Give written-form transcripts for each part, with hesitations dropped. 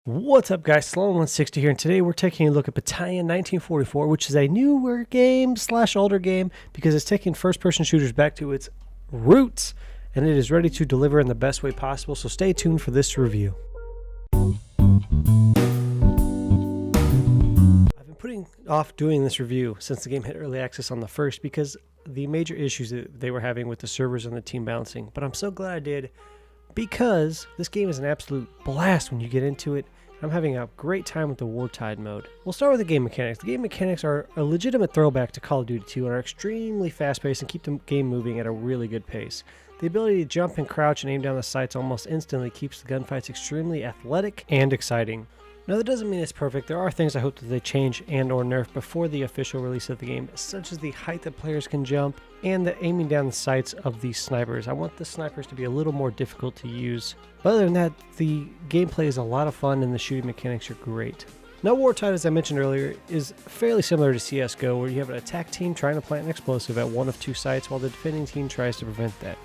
What's up, guys? Sloan160 here, and today we're taking a look at Battalion 1944, which is a newer game / older game because it's taking first-person shooters back to its roots, and it is ready to deliver in the best way possible, so stay tuned for this review. I've been putting off doing this review since the game hit early access on the 1st because the major issues that they were having with the servers and the team balancing, but I'm so glad I did, because this game is an absolute blast when you get into it. I'm having a great time with the Wartide mode. We'll start with the game mechanics. The game mechanics are a legitimate throwback to Call of Duty 2 and are extremely fast-paced and keep the game moving at a really good pace. The ability to jump and crouch and aim down the sights almost instantly keeps the gunfights extremely athletic and exciting. Now, that doesn't mean it's perfect. There are things I hope that they change and or nerf before the official release of the game, such as the height that players can jump and the aiming down the sights of these snipers. I want the snipers to be a little more difficult to use. But other than that, the gameplay is a lot of fun and the shooting mechanics are great. Now, Wartide, as I mentioned earlier, is fairly similar to CSGO, where you have an attack team trying to plant an explosive at one of two sites while the defending team tries to prevent that.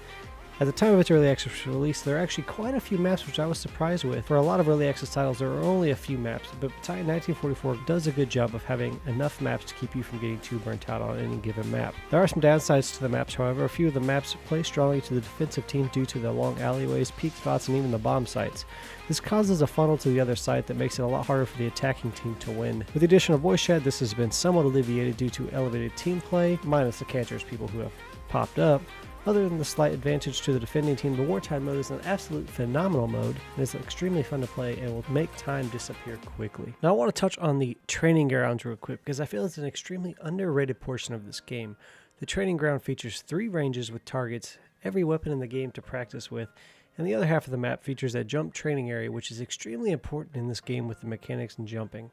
At the time of its early access release, there are actually quite a few maps which I was surprised with. For a lot of early access titles, there are only a few maps, but Battalion 1944 does a good job of having enough maps to keep you from getting too burnt out on any given map. There are some downsides to the maps, however. A few of the maps play strongly to the defensive team due to the long alleyways, peak spots, and even the bomb sites. This causes a funnel to the other site that makes it a lot harder for the attacking team to win. With the addition of voice chat, this has been somewhat alleviated due to elevated team play, minus the cancerous people who have popped up. Other than the slight advantage to the defending team, the Wartide mode is an absolute phenomenal mode and is extremely fun to play and will make time disappear quickly. Now, I want to touch on the training grounds real quick because I feel it's an extremely underrated portion of this game. The training ground features 3 ranges with targets, every weapon in the game to practice with, and the other half of the map features a jump training area, which is extremely important in this game with the mechanics and jumping.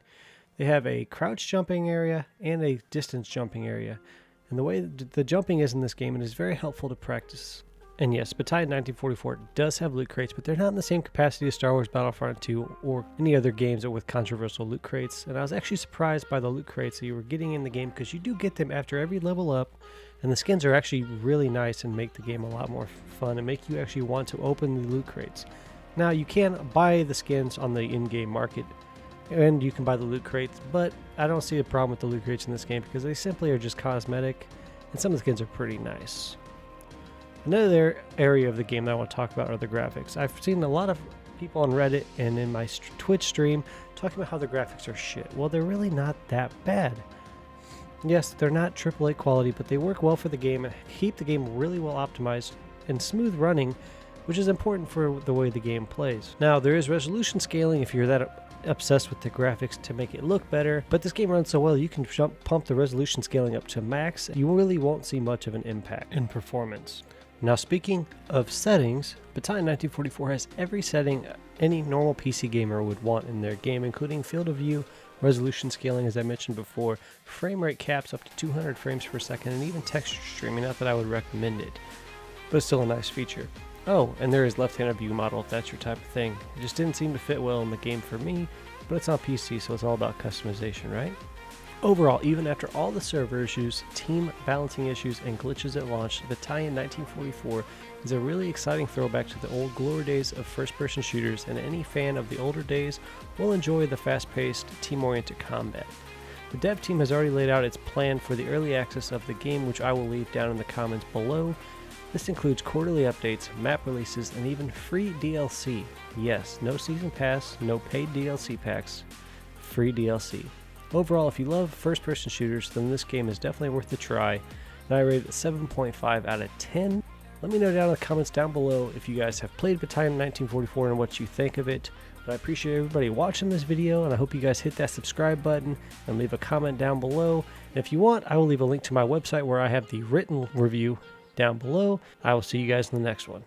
They have a crouch jumping area and a distance jumping area. And the way the jumping is in this game, it is very helpful to practice. And yes, Battalion 1944 does have loot crates, but they're not in the same capacity as Star Wars Battlefront 2 or any other games with controversial loot crates. And I was actually surprised by the loot crates that you were getting in the game because you do get them after every level up, and the skins are actually really nice and make the game a lot more fun and make you actually want to open the loot crates. Now, you can buy the skins on the in-game market, and you can buy the loot crates, but I don't see a problem with the loot crates in this game because they simply are just cosmetic, and some of the skins are pretty nice. Another area of the game that I want to talk about are the graphics. I've seen a lot of people on Reddit and in my Twitch stream talking about how the graphics are shit. Well, they're really not that bad. Yes, they're not AAA quality, but they work well for the game and keep the game really well optimized and smooth running, which is important for the way the game plays. Now, there is resolution scaling if you're that obsessed with the graphics to make it look better, but this game runs so well you can pump the resolution scaling up to max. You really won't see much of an impact in performance. Now, speaking of settings, Battalion 1944 has every setting any normal PC gamer would want in their game, including field of view, resolution scaling, as I mentioned before, frame rate caps up to 200 frames per second, and even texture streaming. Not that I would recommend it, but it's still a nice feature. Oh, and there is left-handed view model if that's your type of thing. It just didn't seem to fit well in the game for me, but it's on PC, so it's all about customization, right? Overall, even after all the server issues, team balancing issues, and glitches at launch, Battalion 1944 is a really exciting throwback to the old glory days of first-person shooters, and any fan of the older days will enjoy the fast-paced, team-oriented combat. The dev team has already laid out its plan for the early access of the game, which I will leave down in the comments below. This includes quarterly updates, map releases, and even free DLC. Yes, no season pass, no paid DLC packs, free DLC. Overall, if you love first-person shooters, then this game is definitely worth a try, and I rate it 7.5 out of 10. Let me know down in the comments down below if you guys have played Battalion 1944 and what you think of it. But I appreciate everybody watching this video, and I hope you guys hit that subscribe button and leave a comment down below. And if you want, I will leave a link to my website where I have the written review down below. I will see you guys in the next one.